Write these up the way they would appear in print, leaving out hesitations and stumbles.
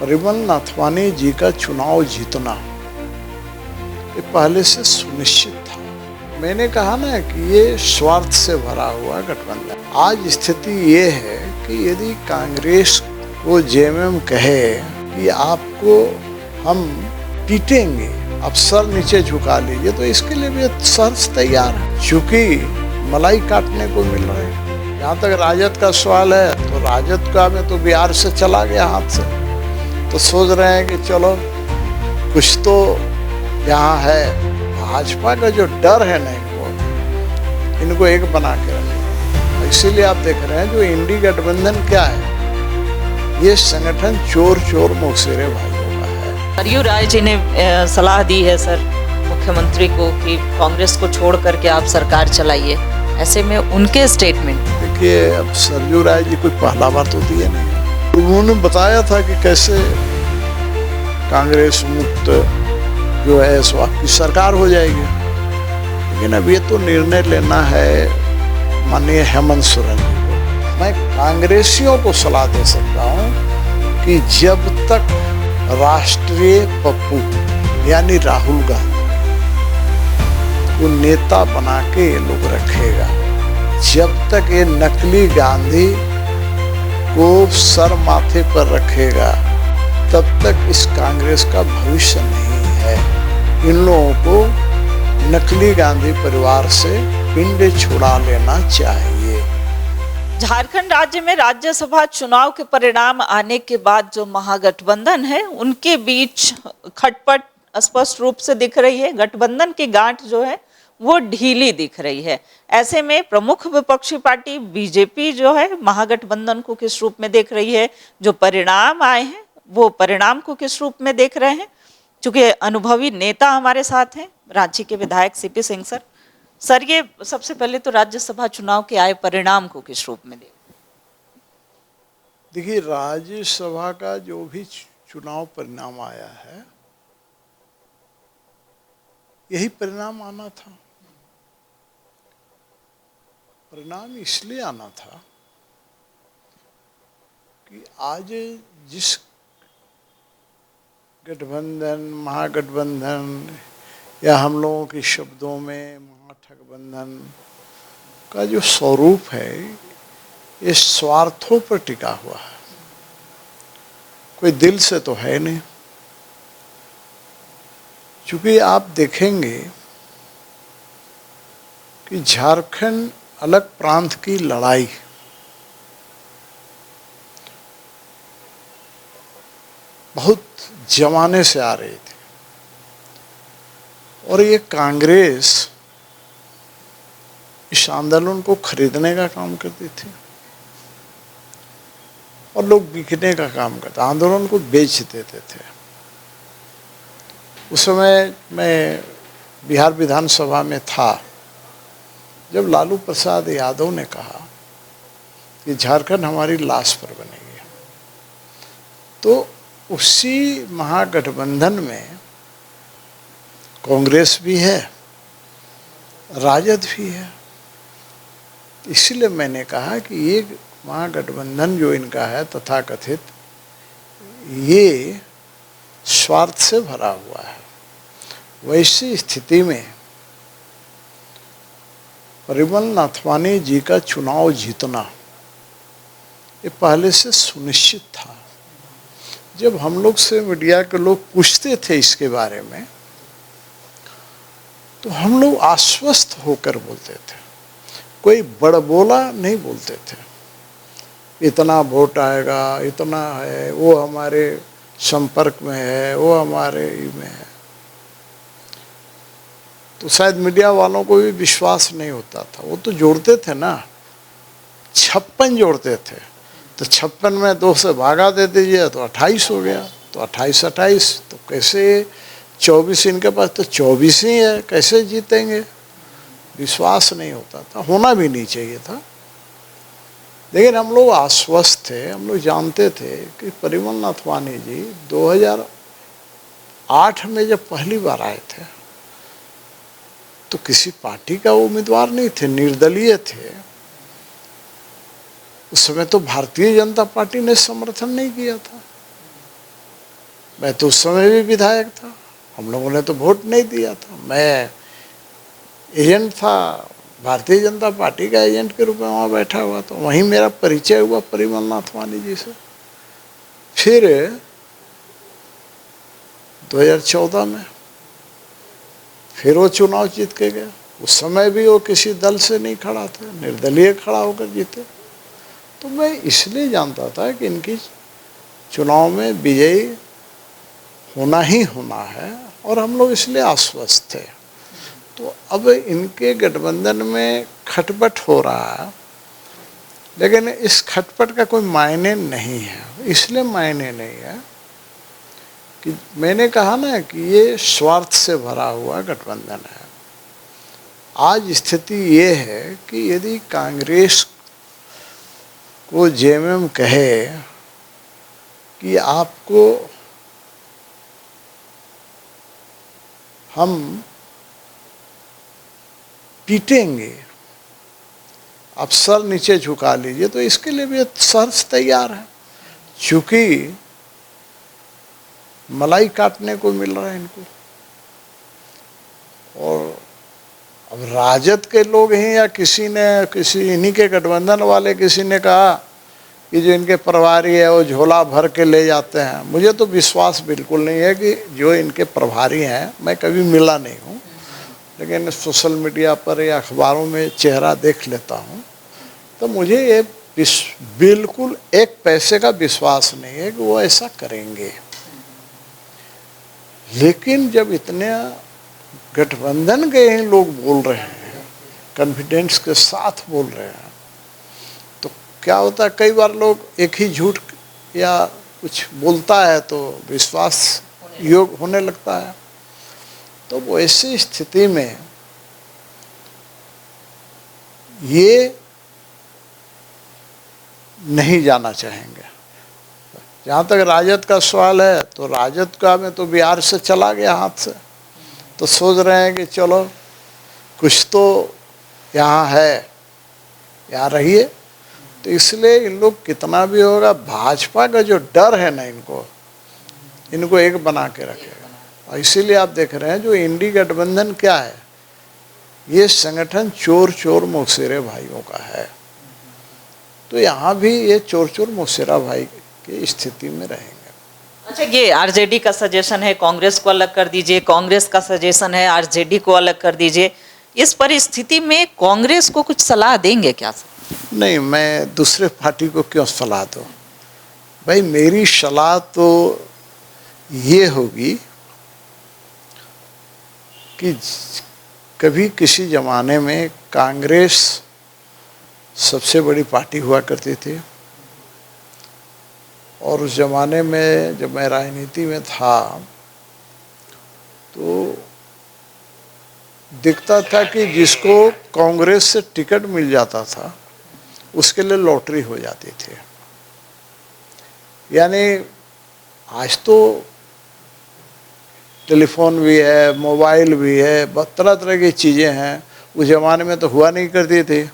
परिमल नाथवानी जी का चुनाव जीतना ये पहले से सुनिश्चित था। मैंने कहा ना कि ये स्वार्थ से भरा हुआ गठबंधन। आज स्थिति ये है कि यदि कांग्रेस को जेएमएम कहे कि आपको हम पीटेंगे, आप सर नीचे झुका लीजिए, तो इसके लिए भी शर्त तैयार है, चूंकि मलाई काटने को मिल रहा है। यहाँ तक राजद का सवाल है तो राजद का में तो बिहार से चला गया हाथ से, तो सोच रहे हैं कि चलो कुछ तो यहाँ है। भाजपा का जो डर है ना, इनको एक बना के रखें। इसीलिए आप देख रहे हैं जो इंडी गठबंधन क्या है, ये संगठन चोर चोर मौसेरे भाइयों का है। सरयू राय जी ने सलाह दी है सर मुख्यमंत्री को कि कांग्रेस को छोड़ करके आप सरकार चलाइए। ऐसे में उनके स्टेटमेंट, देखिए अब सरयू राय जी कोई पहला बार तो दिए नहीं। उन्होंने बताया था कि कैसे कांग्रेस मुक्त जो है सो आपकी सरकार हो जाएगी, लेकिन अब ये तो निर्णय लेना है माननीय हेमंत सोरेन जी को। मैं कांग्रेसियों को सलाह दे सकता हूँ कि जब तक राष्ट्रीय पप्पू यानी राहुल गांधी को नेता बना के ये लोग रखेगा, जब तक ये नकली गांधी को सर माथे पर रखेगा, तब तक इस कांग्रेस का भविष्य नहीं है। इन लोगों को नकली गांधी परिवार से पिंड छुड़ा लेना चाहिए। झारखंड राज्य में राज्यसभा चुनाव के परिणाम आने के बाद जो महागठबंधन है उनके बीच खटपट स्पष्ट रूप से दिख रही है। गठबंधन की गांठ जो है वो ढीली दिख रही है। ऐसे में प्रमुख विपक्षी पार्टी बीजेपी जो है महागठबंधन को किस रूप में देख रही है, जो परिणाम आए हैं वो परिणाम को किस रूप में देख रहे हैं। चूंकि अनुभवी नेता हमारे साथ हैं, रांची के विधायक सीपी सिंह सर, ये सबसे पहले तो राज्यसभा चुनाव के आए परिणाम को किस रूप में देखिए, राज्यसभा का जो भी चुनाव परिणाम आया है, यही परिणाम आना था। परिणाम इसलिए आना था कि आज जिस गठबंधन, महागठबंधन या हम लोगों के शब्दों में महाठगबंधन का जो स्वरूप है, ये स्वार्थों पर टिका हुआ है, कोई दिल से तो है नहीं। क्योंकि आप देखेंगे कि झारखंड अलग प्रांत की लड़ाई बहुत जमाने से आ रही थी, और ये कांग्रेस इस आंदोलन को खरीदने का काम करती थी और लोग बिकने का काम करते, आंदोलन को बेच देते थे। उस समय मैं बिहार विधानसभा में था जब लालू प्रसाद यादव ने कहा कि झारखंड हमारी लाश पर बनेगी, तो उसी महागठबंधन में कांग्रेस भी है, राजद भी है। इसलिए मैंने कहा कि ये महागठबंधन जो इनका है तथाकथित, ये स्वार्थ से भरा हुआ है। वैसी स्थिति में परिमल नाथवानी जी का चुनाव जीतना ये पहले से सुनिश्चित था। जब हम लोग से मीडिया के लोग पूछते थे इसके बारे में, तो हम लोग आश्वस्त होकर बोलते थे, कोई बड़बोला नहीं बोलते थे। इतना वोट आएगा, इतना है, वो हमारे संपर्क में है, वो हमारे में है, तो शायद मीडिया वालों को भी विश्वास नहीं होता था। वो तो जोड़ते थे ना, 56 जोड़ते थे, तो 56 में 2 से भागा दे दीजिए तो 28 हो गया, तो 28 तो कैसे 24 इनके पास, तो 24 ही है, कैसे जीतेंगे। विश्वास नहीं होता था, होना भी नहीं चाहिए था। लेकिन हम लोग आश्वस्त थे, हम लोग जानते थे कि परिमल नाथवानी जी 2008 में जब पहली बार आए थे तो किसी पार्टी का उम्मीदवार नहीं थे, निर्दलीय थे। उस समय तो भारतीय जनता पार्टी ने समर्थन नहीं किया था। मैं तो उस समय भी विधायक था, हम लोगों ने तो वोट नहीं दिया था, मैं एजेंट था, भारतीय जनता पार्टी का एजेंट के रूप में वहाँ बैठा हुआ, तो वहीं मेरा परिचय हुआ परिमल नाथवानी जी से। फिर 2014 में फिर वो चुनाव जीत के गया। उस समय भी वो किसी दल से नहीं खड़ा था, निर्दलीय खड़ा होकर जीते। तो मैं इसलिए जानता था कि इनकी चुनाव में विजयी होना ही होना है, और हम लोग इसलिए आश्वस्त थे। तो अब इनके गठबंधन में खटपट हो रहा है, लेकिन इस खटपट का कोई मायने नहीं है। इसलिए मायने नहीं है कि मैंने कहा ना कि ये स्वार्थ से भरा हुआ गठबंधन है। आज स्थिति ये है कि यदि कांग्रेस को जेएमएम कहे कि आपको हम पीटेंगे, आप सर नीचे झुका लीजिए, तो इसके लिए भी शर्त तैयार है। चूंकि मलाई काटने को मिल रहा है इनको, और अब राजद के लोग हैं या किसी इन्हीं के गठबंधन वाले किसी ने कहा कि जो इनके प्रभारी है वो झोला भर के ले जाते हैं। मुझे तो विश्वास बिल्कुल नहीं है कि जो इनके प्रभारी हैं, मैं कभी मिला नहीं हूँ, लेकिन सोशल मीडिया पर या अखबारों में चेहरा देख लेता हूँ, तो मुझे ये बिल्कुल एक पैसे का विश्वास नहीं है कि वो ऐसा करेंगे। लेकिन जब इतने गठबंधन के ही लोग बोल रहे हैं, कॉन्फिडेंस के साथ बोल रहे हैं, तो क्या होता है, कई बार लोग एक ही झूठ या कुछ बोलता है तो विश्वास योग होने लगता है। तो वो ऐसी स्थिति में ये नहीं जाना चाहेंगे। जहाँ तक राजद का सवाल है, तो राजद का में तो बिहार से चला गया हाथ से, तो सोच रहे हैं कि चलो कुछ तो यहाँ है, यहाँ रहिए। तो इसलिए इन लोग कितना भी होगा, भाजपा का जो डर है ना, इनको एक बना के रखेगा। और इसीलिए आप देख रहे हैं जो इंडी गठबंधन क्या है, ये संगठन चोर चोर मौसेरे भाइयों का है। तो यहाँ भी ये चोर चोर मौसेरा भाई की स्थिति में रहेंगे। अच्छा, ये आरजेडी का सजेशन है कांग्रेस को अलग कर दीजिए, कांग्रेस का सजेशन है आरजेडी को अलग कर दीजिए। इस परिस्थिति में कांग्रेस को कुछ सलाह देंगे क्या? नहीं, मैं दूसरे पार्टी को क्यों सलाह दूं भाई। मेरी सलाह तो ये होगी कि कभी किसी ज़माने में कांग्रेस सबसे बड़ी पार्टी हुआ करती थी, और उस ज़माने में जब मैं राजनीति में था तो दिखता था कि जिसको कांग्रेस से टिकट मिल जाता था उसके लिए लॉटरी हो जाती थी। यानी आज तो टेलीफोन भी है, मोबाइल भी है, तरह तरह की चीज़ें हैं। उस ज़माने में तो हुआ नहीं करती थी,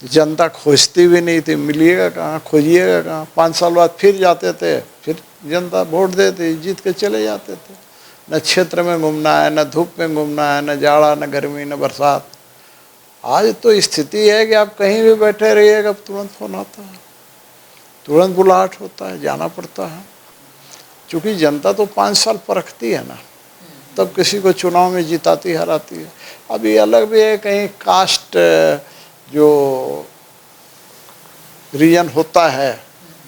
जनता खोजती भी नहीं थी, मिलिएगा कहाँ, खोजिएगा कहाँ। 5 साल बाद फिर जाते थे, फिर जनता वोट देती, जीत के चले जाते थे। न क्षेत्र में घूमना है, न धूप में घूमना है, न जाड़ा, न गर्मी, न बरसात। आज तो स्थिति है कि आप कहीं भी बैठे रहिएगा, तुरंत फ़ोन आता है, तुरंत बुलाहट होता है, जाना पड़ता है। क्योंकि जनता तो 5 साल परखती है ना, तब किसी को चुनाव में जिताती हराती है। अब ये अलग भी है, कहीं कास्ट जो रीजन होता है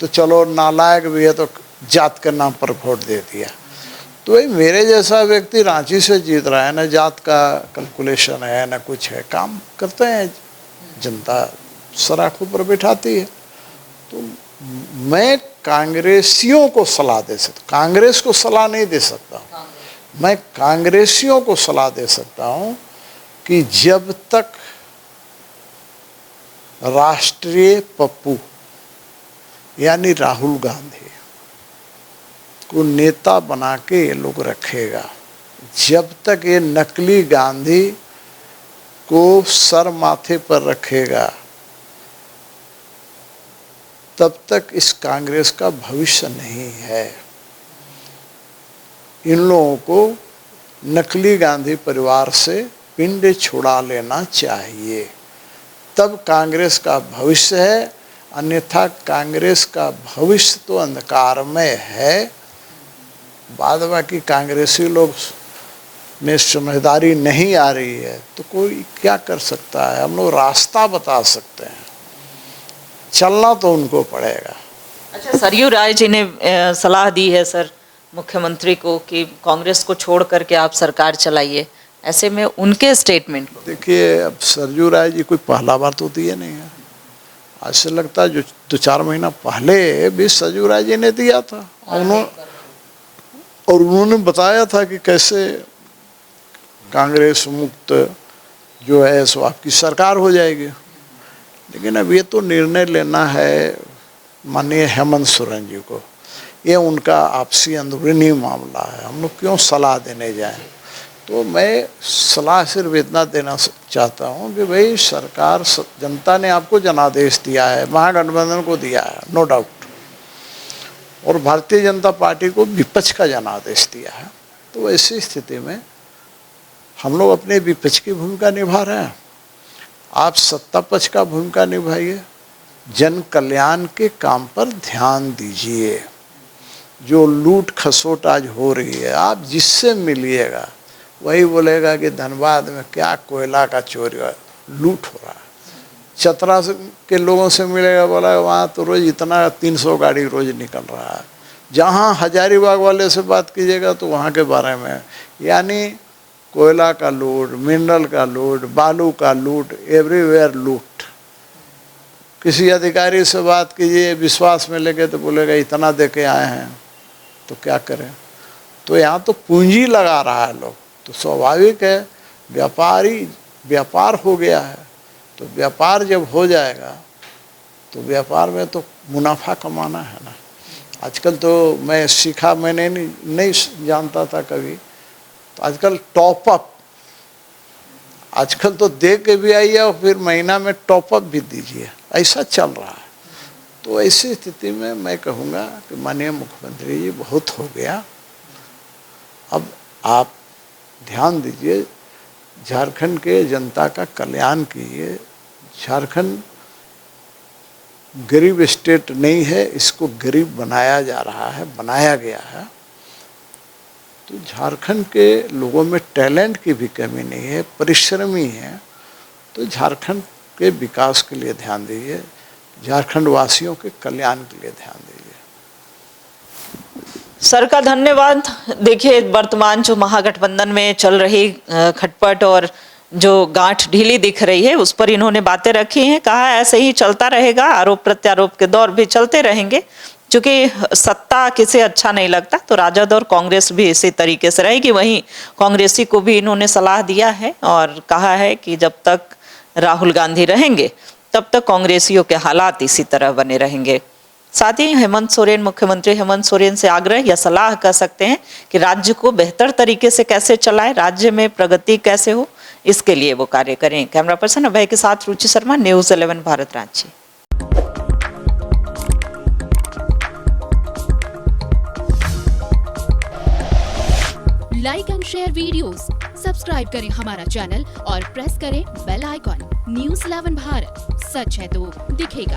तो चलो नालायक भी है तो जात के नाम पर वोट दे दिया। तो भाई मेरे जैसा व्यक्ति रांची से जीत रहा है, ना जात का कैलकुलेशन है ना कुछ है, काम करते हैं, जनता सराखों पर बिठाती है। तो मैं कांग्रेसियों को सलाह दे सकता, कांग्रेस को सलाह नहीं दे सकता, मैं कांग्रेसियों को सलाह दे सकता हूँ कि जब तक राष्ट्रीय पप्पू यानी राहुल गांधी को नेता बना के ये लोग रखेगा, जब तक ये नकली गांधी को सर माथे पर रखेगा, तब तक इस कांग्रेस का भविष्य नहीं है। इन लोगों को नकली गांधी परिवार से पिंड छुड़ा लेना चाहिए, तब कांग्रेस का भविष्य है। अन्यथा कांग्रेस का भविष्य तो अंधकारमय है। बाद बाकी कांग्रेसी लोग में समझदारी नहीं आ रही है तो कोई क्या कर सकता है। हम लोग रास्ता बता सकते हैं, चलना तो उनको पड़ेगा। अच्छा, सरयू राय जी ने सलाह दी है सर मुख्यमंत्री को कि कांग्रेस को छोड़ करके आप सरकार चलाइए, ऐसे में उनके स्टेटमेंट को देखिए, अब सरयू राय जी कोई पहला बार तो दिए नहीं है। आज से लगता है जो 2-4 महीना पहले भी सरयू राय जी ने दिया था, और उन्होंने बताया था कि कैसे कांग्रेस मुक्त जो है सो आपकी सरकार हो जाएगी। लेकिन अब ये तो निर्णय लेना है माननीय हेमंत सोरेन जी को, ये उनका आपसी अंदरूनी मामला है, हम लोग क्यों सलाह देने जाएं। तो मैं सलाह सिर्फ इतना देना चाहता हूँ कि भाई सरकार, जनता ने आपको जनादेश दिया है, महागठबंधन को दिया है नो डाउट, और भारतीय जनता पार्टी को विपक्ष का जनादेश दिया है। तो ऐसी स्थिति में हम लोग अपने विपक्ष की भूमिका निभा रहे हैं, आप सत्ता पक्ष का भूमिका निभाइए, जन कल्याण के काम पर ध्यान दीजिए। जो लूट खसोट आज हो रही है, आप जिससे मिलिएगा वही बोलेगा कि धनबाद में क्या कोयला का चोरी लूट हो रहा है। चतरा के लोगों से मिलेगा, बोला वहाँ तो रोज़ इतना 300 गाड़ी रोज़ निकल रहा है। जहाँ हजारीबाग वाले से बात कीजिएगा तो वहाँ के बारे में, यानी कोयला का लूट, मिनरल का लूट, बालू का लूट, एवरीवेयर लूट। किसी अधिकारी से बात कीजिए विश्वास में लेके तो बोलेगा इतना दे के आए हैं, तो क्या करें। तो यहाँ तो पूंजी लगा रहा है लोग, तो स्वाभाविक है व्यापार हो गया है। तो व्यापार जब हो जाएगा तो व्यापार में तो मुनाफा कमाना है ना। आजकल तो मैं सीखा, मैंने नहीं जानता था कभी, तो आजकल टॉपअप, आजकल तो दे के भी आइए और फिर महीना में टॉपअप भी दीजिए, ऐसा चल रहा है। तो ऐसी स्थिति में मैं कहूँगा कि माननीय मुख्यमंत्री जी बहुत हो गया, अब आप ध्यान दीजिए, झारखंड के जनता का कल्याण कीजिए। झारखंड गरीब स्टेट नहीं है, इसको गरीब बनाया जा रहा है, बनाया गया है। तो झारखंड के लोगों में टैलेंट की भी कमी नहीं है, परिश्रमी है। तो झारखंड के विकास के लिए ध्यान दीजिए, झारखंड वासियों के कल्याण के लिए ध्यान दीजिए। सर का धन्यवाद। देखिए, वर्तमान जो महागठबंधन में चल रही खटपट और जो गांठ ढीली दिख रही है, उस पर इन्होंने बातें रखी हैं। कहा ऐसे ही चलता रहेगा, आरोप प्रत्यारोप के दौर भी चलते रहेंगे, क्योंकि सत्ता किसे अच्छा नहीं लगता। तो राजद और कांग्रेस भी इसी तरीके से रहेगी। वहीं कांग्रेसी को भी इन्होंने सलाह दिया है और कहा है कि जब तक राहुल गांधी रहेंगे तब तक कांग्रेसियों के हालात इसी तरह बने रहेंगे। साथ ही हेमंत सोरेन, मुख्यमंत्री हेमंत सोरेन से आग्रह या सलाह कर सकते हैं कि राज्य को बेहतर तरीके से कैसे चलाएं, राज्य में प्रगति कैसे हो, इसके लिए वो कार्य करें। कैमरा पर्सन अभय के साथ Ruchi Sharma, news 11 Bharat Ranchi. Like and share videos, subscribe करें हमारा चैनल और प्रेस करें बेल आइकॉन। न्यूज़ 11 भारत, सच है तो दिखेगा।